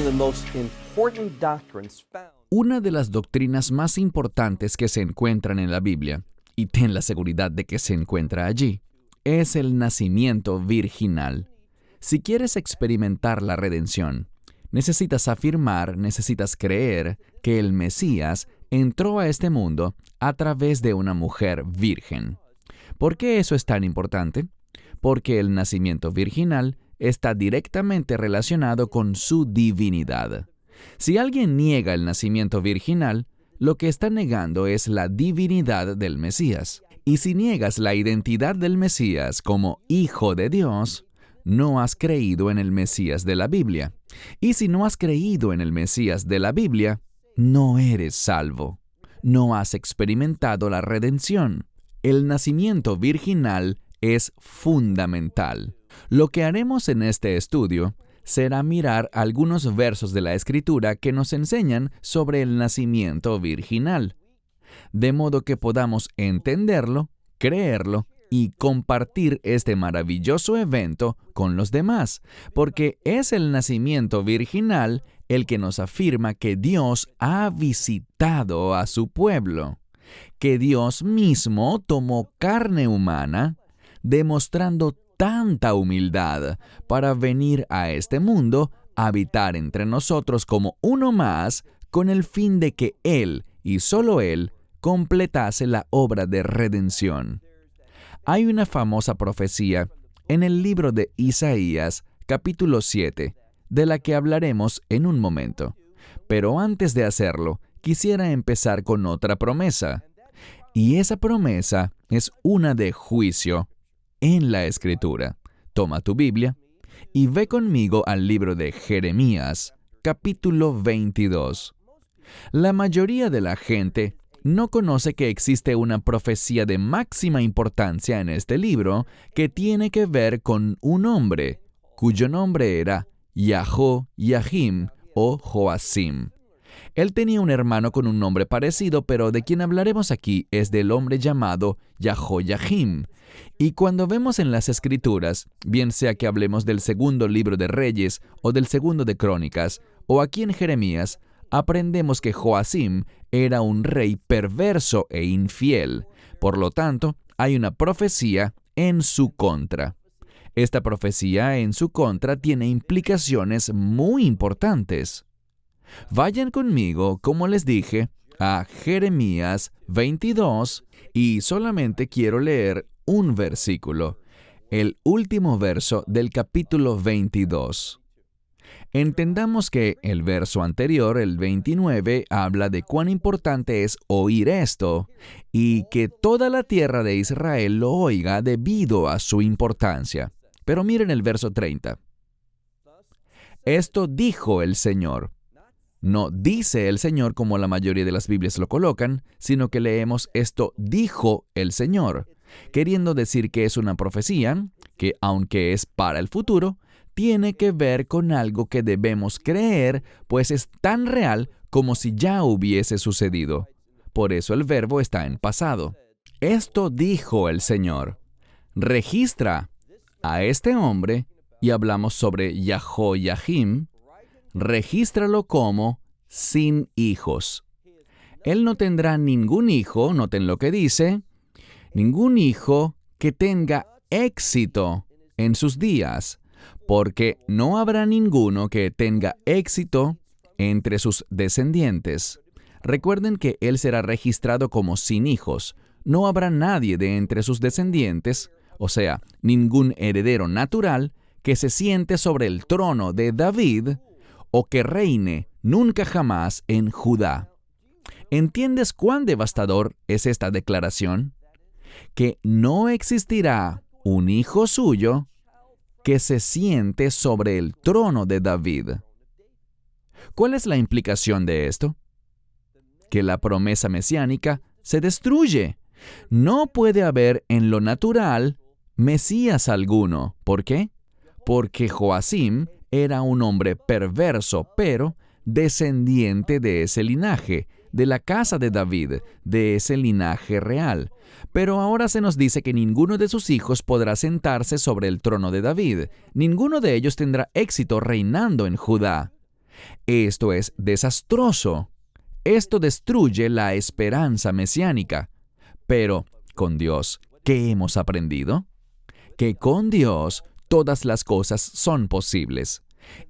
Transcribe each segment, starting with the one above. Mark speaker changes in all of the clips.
Speaker 1: of the most important doctrines found.
Speaker 2: Una de las doctrinas más importantes que se encuentran en la Biblia, y ten la seguridad de que se encuentra allí, es el nacimiento virginal. Si quieres experimentar la redención, necesitas creer que el Mesías entró a este mundo a través de una mujer virgen. ¿Por qué eso es tan importante? Porque el nacimiento virginal está directamente relacionado con su divinidad. Si alguien niega el nacimiento virginal, lo que está negando es la divinidad del Mesías. Y si niegas la identidad del Mesías como Hijo de Dios, no has creído en el Mesías de la Biblia. Y si no has creído en el Mesías de la Biblia, no eres salvo. No has experimentado la redención. El nacimiento virginal es fundamental. Lo que haremos en este estudio será mirar algunos versos de la Escritura que nos enseñan sobre el nacimiento virginal, de modo que podamos entenderlo, creerlo y compartir este maravilloso evento con los demás, porque es el nacimiento virginal el que nos afirma que Dios ha visitado a su pueblo, que Dios mismo tomó carne humana, demostrando tanta humildad para venir a este mundo, habitar entre nosotros como uno más, con el fin de que Él, y solo Él, completase la obra de redención. Hay una famosa profecía en el libro de Isaías, capítulo 7, de la que hablaremos en un momento. Pero antes de hacerlo, quisiera empezar con otra promesa. Y esa promesa es una de juicio en la Escritura. Toma tu Biblia y ve conmigo al libro de Jeremías, capítulo 22. La mayoría de la gente no conoce que existe una profecía de máxima importancia en este libro que tiene que ver con un hombre, cuyo nombre era Yaho-Yahim o Joacim. Él tenía un hermano con un nombre parecido, pero de quien hablaremos aquí es del hombre llamado Yaho-Yahim. Y cuando vemos en las Escrituras, bien sea que hablemos del segundo libro de Reyes o del segundo de Crónicas, o aquí en Jeremías, aprendemos que Joacim era un rey perverso e infiel. Por lo tanto, hay una profecía en su contra. Esta profecía en su contra tiene implicaciones muy importantes. Vayan conmigo, como les dije, a Jeremías 22 y solamente quiero leer un versículo, el último verso del capítulo 22. Entendamos que el verso anterior, el 29, habla de cuán importante es oír esto y que toda la tierra de Israel lo oiga debido a su importancia. Pero miren el verso 30. Esto dijo el Señor. No dice el Señor como la mayoría de las Biblias lo colocan, sino que leemos esto dijo el Señor, queriendo decir que es una profecía que, aunque es para el futuro, tiene que ver con algo que debemos creer, pues es tan real como si ya hubiese sucedido. Por eso el verbo está en pasado. Esto dijo el Señor. Registra a este hombre, y hablamos sobre Yaho-Yahim, regístralo como sin hijos. Él no tendrá ningún hijo, noten lo que dice, ningún hijo que tenga éxito en sus días, porque no habrá ninguno que tenga éxito entre sus descendientes. Recuerden que él será registrado como sin hijos. No habrá nadie de entre sus descendientes, o sea, ningún heredero natural, que se siente sobre el trono de David o que reine nunca jamás en Judá. ¿Entiendes cuán devastador es esta declaración? Que no existirá un hijo suyo que se siente sobre el trono de David. ¿Cuál es la implicación de esto? Que la promesa mesiánica se destruye. No puede haber en lo natural Mesías alguno. ¿Por qué? Porque Joacim era un hombre perverso, pero descendiente de ese linaje, de la casa de David, de ese linaje real. Pero ahora se nos dice que ninguno de sus hijos podrá sentarse sobre el trono de David. Ninguno de ellos tendrá éxito reinando en Judá. Esto es desastroso. Esto destruye la esperanza mesiánica. Pero, con Dios, ¿qué hemos aprendido? Que con Dios todas las cosas son posibles.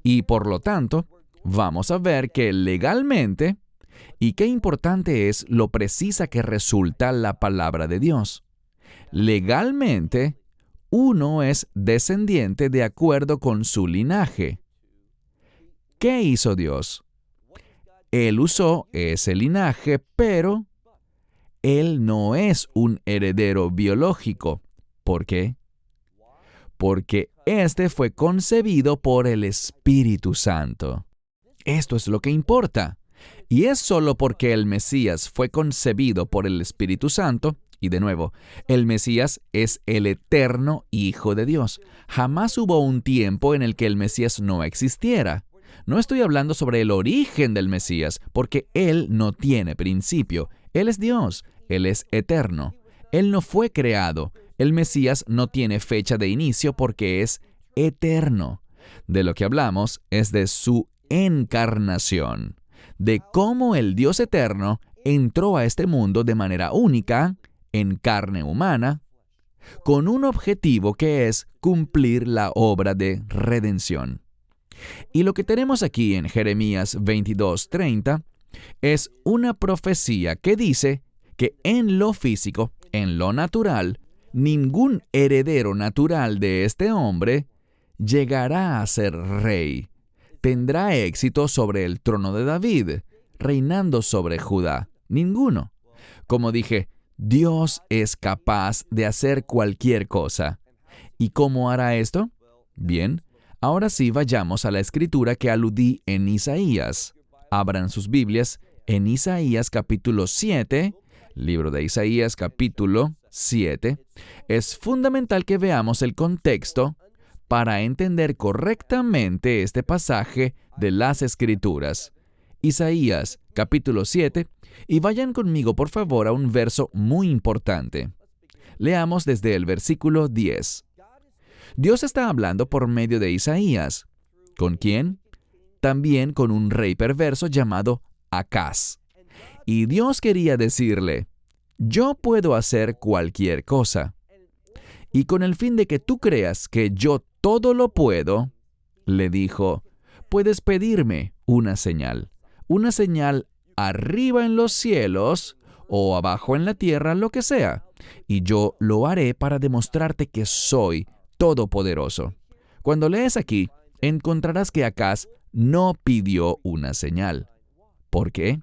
Speaker 2: Y por lo tanto, vamos a ver que legalmente, y qué importante es lo precisa que resulta la palabra de Dios. Legalmente, uno es descendiente de acuerdo con su linaje. ¿Qué hizo Dios? Él usó ese linaje, pero Él no es un heredero biológico. ¿Por qué? Porque éste fue concebido por el Espíritu Santo. Esto es lo que importa. Y es solo porque el Mesías fue concebido por el Espíritu Santo, y de nuevo, el Mesías es el eterno Hijo de Dios. Jamás hubo un tiempo en el que el Mesías no existiera. No estoy hablando sobre el origen del Mesías, porque Él no tiene principio. Él es Dios, Él es eterno. Él no fue creado. El Mesías no tiene fecha de inicio porque es eterno. De lo que hablamos es de su encarnación, de cómo el Dios eterno entró a este mundo de manera única, en carne humana, con un objetivo que es cumplir la obra de redención. Y lo que tenemos aquí en Jeremías 22:30 es una profecía que dice que en lo físico, en lo natural, ningún heredero natural de este hombre llegará a ser rey. Tendrá éxito sobre el trono de David, reinando sobre Judá. Ninguno. Como dije, Dios es capaz de hacer cualquier cosa. ¿Y cómo hará esto? Bien, ahora sí vayamos a la escritura que aludí en Isaías. Abran sus Biblias en Isaías capítulo 7, libro de Isaías capítulo 7. Es fundamental que veamos el contexto para entender correctamente este pasaje de las Escrituras. Isaías capítulo 7, y vayan conmigo por favor a un verso muy importante. Leamos desde el versículo 10. Dios está hablando por medio de Isaías. ¿Con quién? También con un rey perverso llamado Acaz. Y Dios quería decirle, yo puedo hacer cualquier cosa. Y con el fin de que tú creas que yo todo lo puedo, le dijo, puedes pedirme una señal arriba en los cielos o abajo en la tierra, lo que sea, y yo lo haré para demostrarte que soy todopoderoso. Cuando lees aquí, encontrarás que Acaz no pidió una señal. ¿Por qué?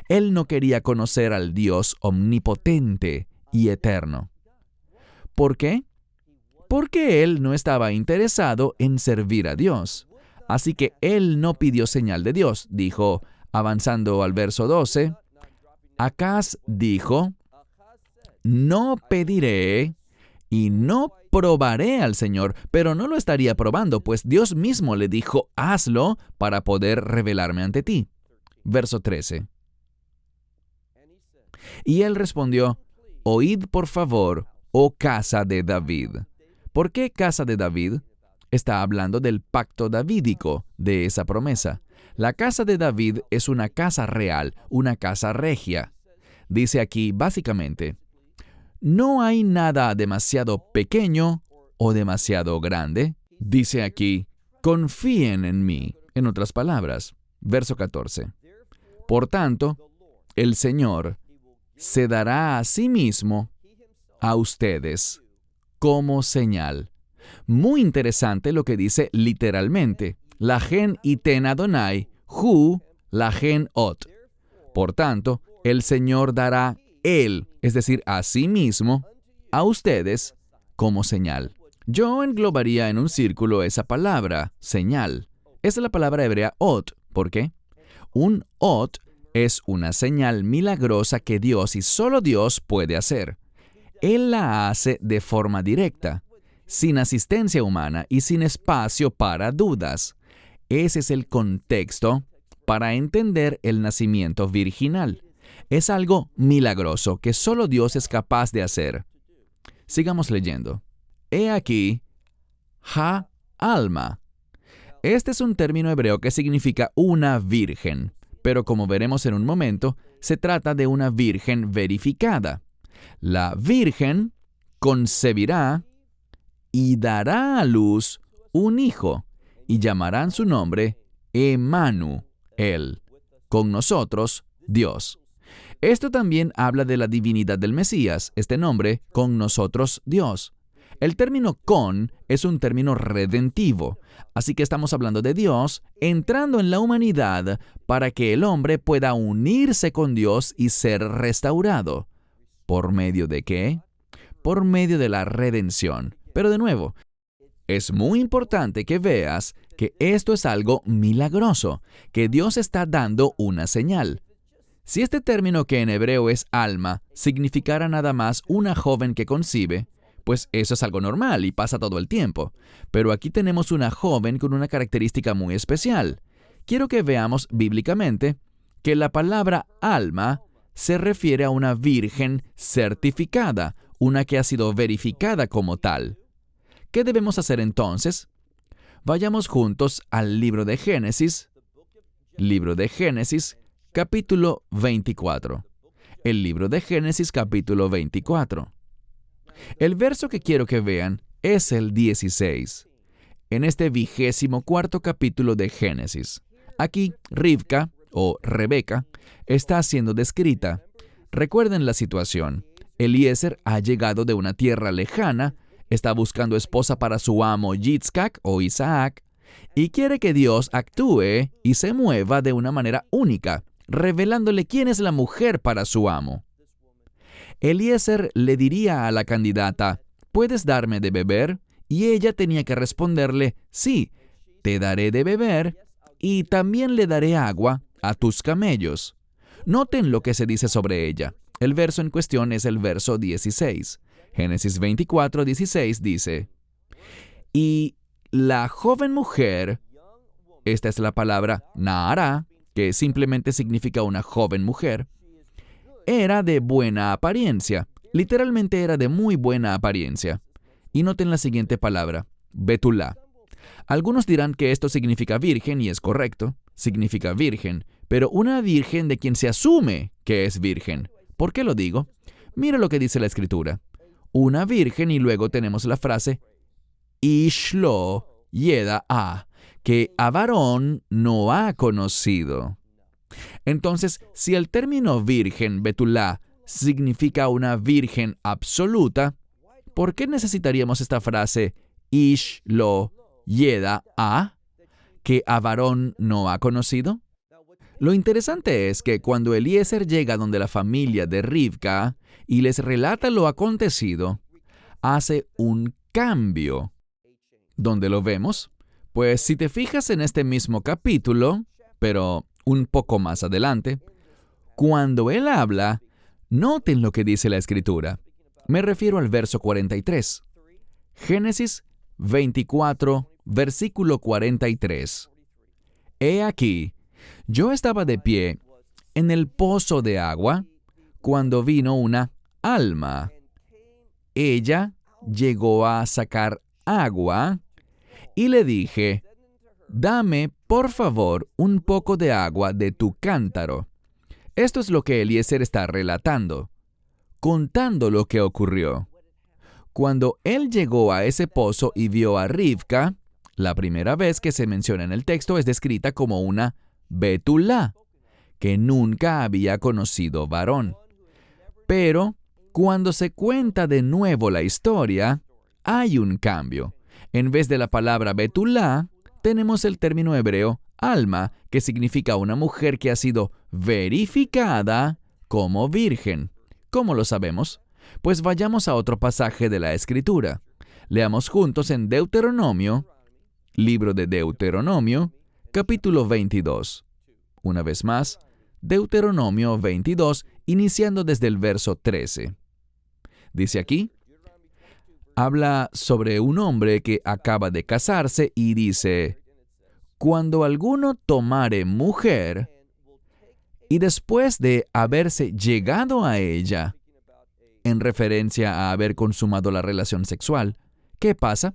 Speaker 2: Él no quería conocer al Dios omnipotente y eterno. ¿Por qué? Porque él no estaba interesado en servir a Dios. Así que él no pidió señal de Dios. Dijo, avanzando al verso 12, Acaz dijo, no pediré y no probaré al Señor, pero no lo estaría probando, pues Dios mismo le dijo, hazlo para poder revelarme ante ti. Verso 13. Y él respondió, oíd por favor, oh casa de David. ¿Por qué casa de David? Está hablando del pacto davídico, de esa promesa. La casa de David es una casa real, una casa regia. Dice aquí básicamente, no hay nada demasiado pequeño o demasiado grande. Dice aquí, confíen en mí. En otras palabras, verso 14. Por tanto, el Señor se dará a sí mismo a ustedes como señal. Muy interesante lo que dice literalmente. Lahen iten Adonai, hu lahen ot. Por tanto, el Señor dará Él, es decir, a sí mismo, a ustedes como señal. Yo englobaría en un círculo esa palabra, señal. Es la palabra hebrea ot. ¿Por qué? Un ot es una señal milagrosa que Dios y solo Dios puede hacer. Él la hace de forma directa, sin asistencia humana y sin espacio para dudas. Ese es el contexto para entender el nacimiento virginal. Es algo milagroso que solo Dios es capaz de hacer. Sigamos leyendo. He aquí, Ha-Alma. Este es un término hebreo que significa una virgen, pero como veremos en un momento, se trata de una virgen verificada. La virgen concebirá y dará a luz un hijo, y llamarán su nombre Emmanuel, con nosotros, Dios. Esto también habla de la divinidad del Mesías, este nombre, con nosotros, Dios. El término con es un término redentivo, así que estamos hablando de Dios entrando en la humanidad para que el hombre pueda unirse con Dios y ser restaurado. ¿Por medio de qué? Por medio de la redención. Pero de nuevo, es muy importante que veas que esto es algo milagroso, que Dios está dando una señal. Si este término que en hebreo es alma significara nada más una joven que concibe, pues eso es algo normal y pasa todo el tiempo. Pero aquí tenemos una joven con una característica muy especial. Quiero que veamos bíblicamente que la palabra alma se refiere a una virgen certificada, una que ha sido verificada como tal. ¿Qué debemos hacer entonces? Vayamos juntos al libro de Génesis, capítulo 24. El libro de Génesis, capítulo 24. El verso que quiero que vean es el 16. En este 24º capítulo de Génesis. Aquí, Rivka, o Rebeca, está siendo descrita. Recuerden la situación. Eliezer ha llegado de una tierra lejana, está buscando esposa para su amo Yitzhak o Isaac, y quiere que Dios actúe y se mueva de una manera única, revelándole quién es la mujer para su amo. Eliezer le diría a la candidata, ¿puedes darme de beber? Y ella tenía que responderle, sí, te daré de beber y también le daré agua a tus camellos. Noten lo que se dice sobre ella. El verso en cuestión es el verso 16. Génesis 24, 16 dice, y la joven mujer, esta es la palabra Naara, que simplemente significa una joven mujer, era de buena apariencia. Literalmente era de muy buena apariencia. Y noten la siguiente palabra, Betulá. Algunos dirán que esto significa virgen, y es correcto, significa virgen, pero una virgen de quien se asume que es virgen. ¿Por qué lo digo? Mira lo que dice la Escritura. Una virgen, y luego tenemos la frase, Ishlo yeda a, que a varón no ha conocido. Entonces, si el término virgen, Betulá, significa una virgen absoluta, ¿por qué necesitaríamos esta frase, Ish lo yeda a, que a varón no ha conocido? Lo interesante es que cuando Eliezer llega donde la familia de Rivka y les relata lo acontecido, hace un cambio. ¿Dónde lo vemos? Pues si te fijas en este mismo capítulo, pero un poco más adelante, cuando él habla, noten lo que dice la Escritura. Me refiero al verso 43. Génesis 24, versículo 43. He aquí, yo estaba de pie en el pozo de agua cuando vino una alma. Ella llegó a sacar agua y le dije, dame, por favor, un poco de agua de tu cántaro. Esto es lo que Eliezer está relatando, contando lo que ocurrió. Cuando él llegó a ese pozo y vio a Rivka, la primera vez que se menciona en el texto es descrita como una Betulá, que nunca había conocido varón. Pero, cuando se cuenta de nuevo la historia, hay un cambio. En vez de la palabra Betulá, tenemos el término hebreo alma, que significa una mujer que ha sido verificada como virgen. ¿Cómo lo sabemos? Pues vayamos a otro pasaje de la Escritura. Leamos juntos en Deuteronomio, libro de Deuteronomio, capítulo 22. Una vez más, Deuteronomio 22, iniciando desde el verso 13. Dice aquí, habla sobre un hombre que acaba de casarse y dice, cuando alguno tomare mujer y después de haberse llegado a ella, en referencia a haber consumado la relación sexual, ¿qué pasa?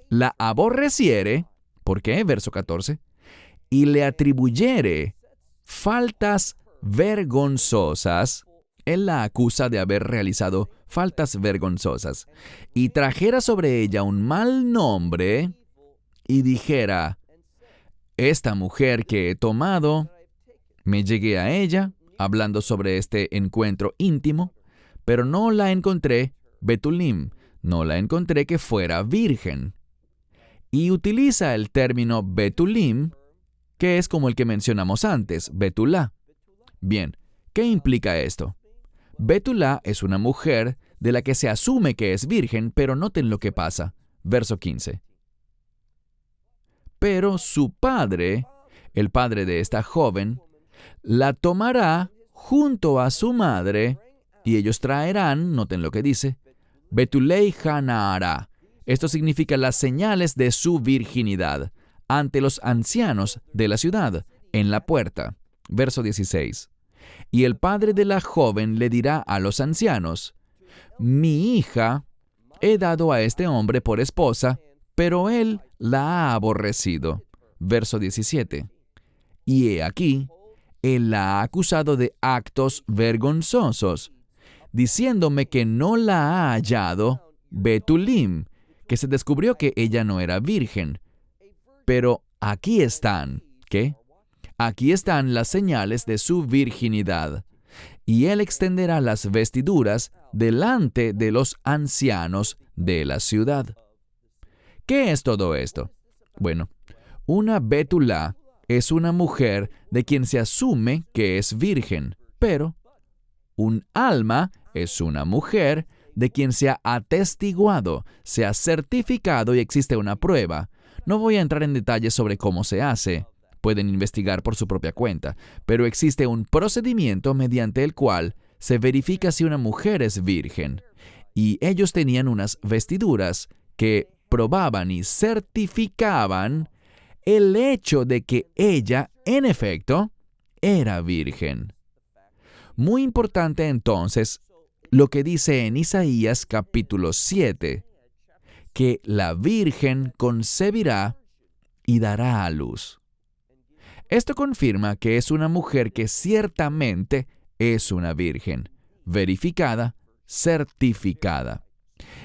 Speaker 2: La aborreciere, ¿Por qué? Verso 14. Y le atribuyere faltas vergonzosas. Él la acusa de haber realizado faltas vergonzosas. Y trajera sobre ella un mal nombre y dijera: esta mujer que he tomado, me llegué a ella, hablando sobre este encuentro íntimo, pero no la encontré Betulim, no la encontré que fuera virgen. Y utiliza el término Betulim, que es como el que mencionamos antes, Betulá. Bien, ¿qué implica esto? Betulá es una mujer de la que se asume que es virgen, pero noten lo que pasa. Verso 15. Pero su padre, el padre de esta joven, la tomará junto a su madre, y ellos traerán, noten lo que dice, Betulei Hanaara. Esto significa las señales de su virginidad ante los ancianos de la ciudad, en la puerta. Verso 16. Y el padre de la joven le dirá a los ancianos: mi hija he dado a este hombre por esposa, pero él la ha aborrecido. Verso 17. Y he aquí, él la ha acusado de actos vergonzosos, diciéndome que no la ha hallado Betulim, que se descubrió que ella no era virgen. Pero aquí están, ¿qué? Aquí están las señales de su virginidad. Y él extenderá las vestiduras delante de los ancianos de la ciudad. ¿Qué es todo esto? Bueno, una Betulá es una mujer de quien se asume que es virgen, pero un alma es una mujer de quien se ha atestiguado, se ha certificado y existe una prueba. No voy a entrar en detalles sobre cómo se hace. Pueden investigar por su propia cuenta, pero existe un procedimiento mediante el cual se verifica si una mujer es virgen. Y ellos tenían unas vestiduras que probaban y certificaban el hecho de que ella, en efecto, era virgen. Muy importante entonces lo que dice en Isaías capítulo 7, que la virgen concebirá y dará a luz. Esto confirma que es una mujer que ciertamente es una virgen, verificada, certificada.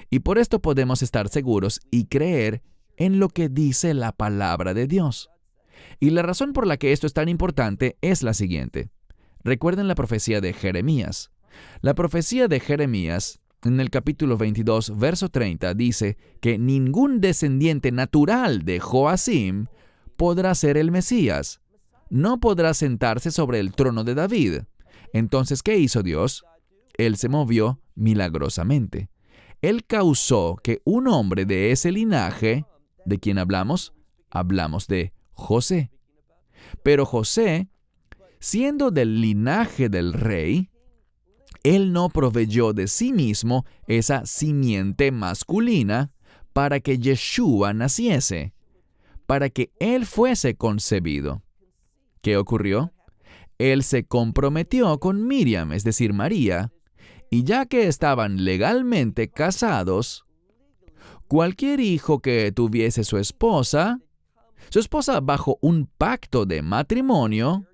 Speaker 2: Y por esto podemos estar seguros y creer en lo que dice la palabra de Dios. Y la razón por la que esto es tan importante es la siguiente. Recuerden la profecía de Jeremías. La profecía de Jeremías, en el capítulo 22, verso 30, dice que ningún descendiente natural de Joacim podrá ser el Mesías. No podrá sentarse sobre el trono de David. Entonces, ¿qué hizo Dios? Él se movió milagrosamente. Él causó que un hombre de ese linaje, ¿de quién hablamos? Hablamos de José. Pero José, siendo del linaje del rey, él no proveyó de sí mismo esa simiente masculina para que Yeshua naciese, para que él fuese concebido. ¿Qué ocurrió? Él se comprometió con Miriam, es decir, María, y ya que estaban legalmente casados, cualquier hijo que tuviese su esposa bajo un pacto de matrimonio,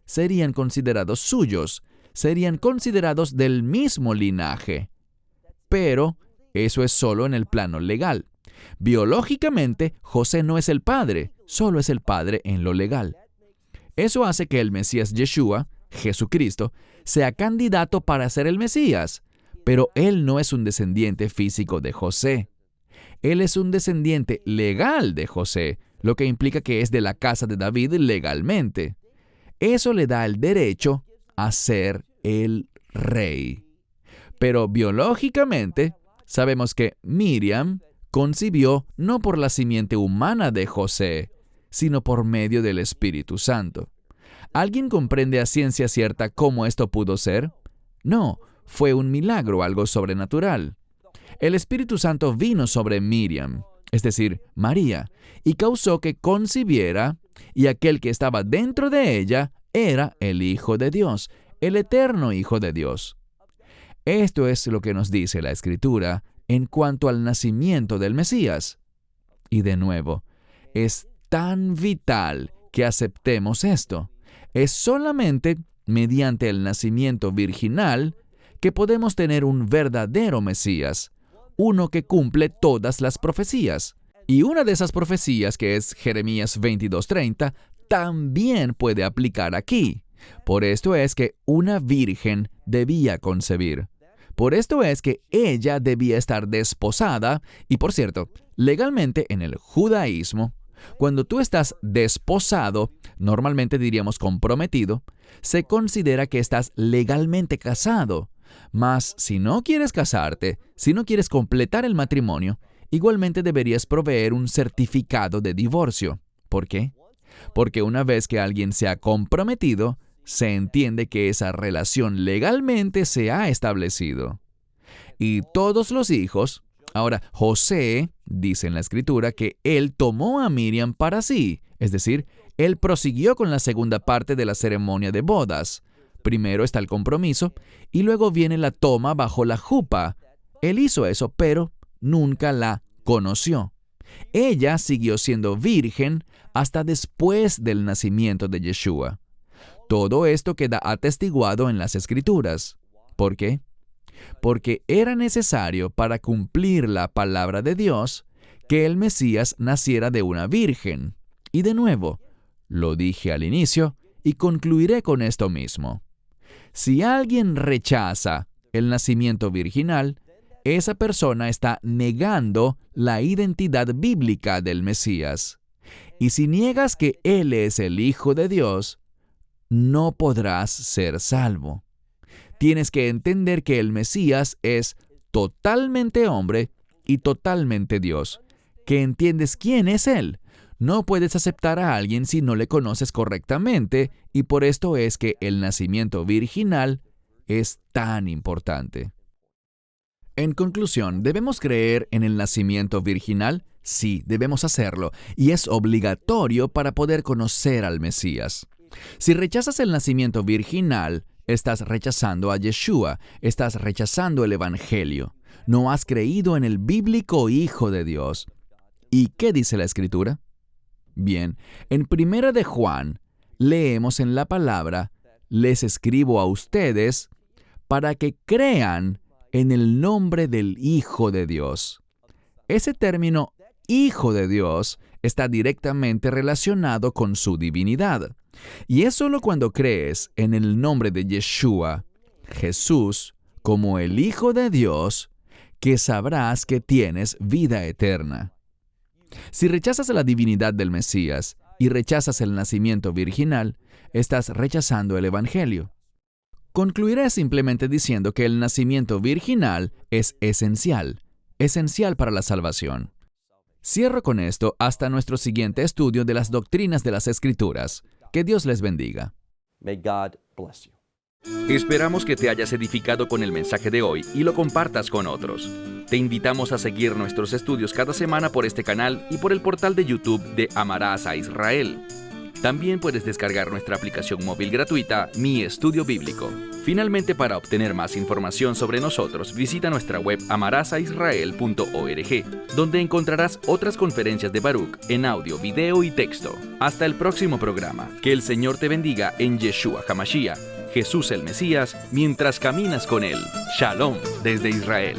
Speaker 2: serían considerados suyos, serían considerados del mismo linaje. Pero eso es solo en el plano legal. Biológicamente, José no es el padre, solo es el padre en lo legal. Eso hace que el Mesías Yeshua, Jesucristo, sea candidato para ser el Mesías, pero él no es un descendiente físico de José. Él es un descendiente legal de José, lo que implica que es de la casa de David legalmente. Eso le da el derecho a ser el rey. Pero biológicamente, sabemos que Miriam concibió no por la simiente humana de José, sino por medio del Espíritu Santo. ¿Alguien comprende a ciencia cierta cómo esto pudo ser? No, fue un milagro, algo sobrenatural. El Espíritu Santo vino sobre Miriam, es decir, María, y causó que concibiera, y aquel que estaba dentro de ella era el Hijo de Dios, el eterno Hijo de Dios. Esto es lo que nos dice la Escritura en cuanto al nacimiento del Mesías. Y de nuevo, es tan vital que aceptemos esto. Es solamente mediante el nacimiento virginal que podemos tener un verdadero Mesías, uno que cumple todas las profecías. Y una de esas profecías, que es Jeremías 22:30, también puede aplicar aquí. Por esto es que una virgen debía concebir. Por esto es que ella debía estar desposada. Y por cierto, legalmente en el judaísmo, cuando tú estás desposado, normalmente diríamos comprometido, se considera que estás legalmente casado. Mas si no quieres casarte, si no quieres completar el matrimonio, igualmente deberías proveer un certificado de divorcio. ¿Por qué? Porque una vez que alguien se ha comprometido, se entiende que esa relación legalmente se ha establecido. Y todos los hijos, ahora José, dice en la Escritura que él tomó a Miriam para sí, es decir, él prosiguió con la segunda parte de la ceremonia de bodas. Primero está el compromiso y luego viene la toma bajo la jupa. Él hizo eso, pero nunca la conoció. Ella siguió siendo virgen hasta después del nacimiento de Yeshua. Todo esto queda atestiguado en las Escrituras. ¿Por qué? Porque era necesario para cumplir la palabra de Dios que el Mesías naciera de una virgen. Y de nuevo, lo dije al inicio y concluiré con esto mismo. Si alguien rechaza el nacimiento virginal, esa persona está negando la identidad bíblica del Mesías. Y si niegas que Él es el Hijo de Dios, no podrás ser salvo. Tienes que entender que el Mesías es totalmente hombre y totalmente Dios, que entiendes quién es Él. No puedes aceptar a alguien si no le conoces correctamente, y por esto es que el nacimiento virginal es tan importante. En conclusión, ¿debemos creer en el nacimiento virginal? Sí, debemos hacerlo, y es obligatorio para poder conocer al Mesías. Si rechazas el nacimiento virginal, estás rechazando a Yeshua, estás rechazando el Evangelio. No has creído en el bíblico Hijo de Dios. ¿Y qué dice la Escritura? Bien, en 1 de Juan, leemos en la palabra, les escribo a ustedes para que crean en el nombre del Hijo de Dios. Ese término Hijo de Dios está directamente relacionado con su divinidad. Y es solo cuando crees en el nombre de Yeshua, Jesús, como el Hijo de Dios, que sabrás que tienes vida eterna. Si rechazas la divinidad del Mesías y rechazas el nacimiento virginal, estás rechazando el Evangelio. Concluiré simplemente diciendo que el nacimiento virginal es esencial para la salvación. Cierro con esto hasta nuestro siguiente estudio de las doctrinas de las Escrituras. Que Dios les bendiga.
Speaker 1: May God bless you.
Speaker 3: Esperamos que te hayas edificado con el mensaje de hoy y lo compartas con otros. Te invitamos a seguir nuestros estudios cada semana por este canal y por el portal de YouTube de Amarás a Israel. También puedes descargar nuestra aplicación móvil gratuita, Mi Estudio Bíblico. Finalmente, para obtener más información sobre nosotros, visita nuestra web amarasaisrael.org, donde encontrarás otras conferencias de Baruch en audio, video y texto. Hasta el próximo programa. Que el Señor te bendiga en Yeshua HaMashiach, Jesús el Mesías, mientras caminas con Él. Shalom desde Israel.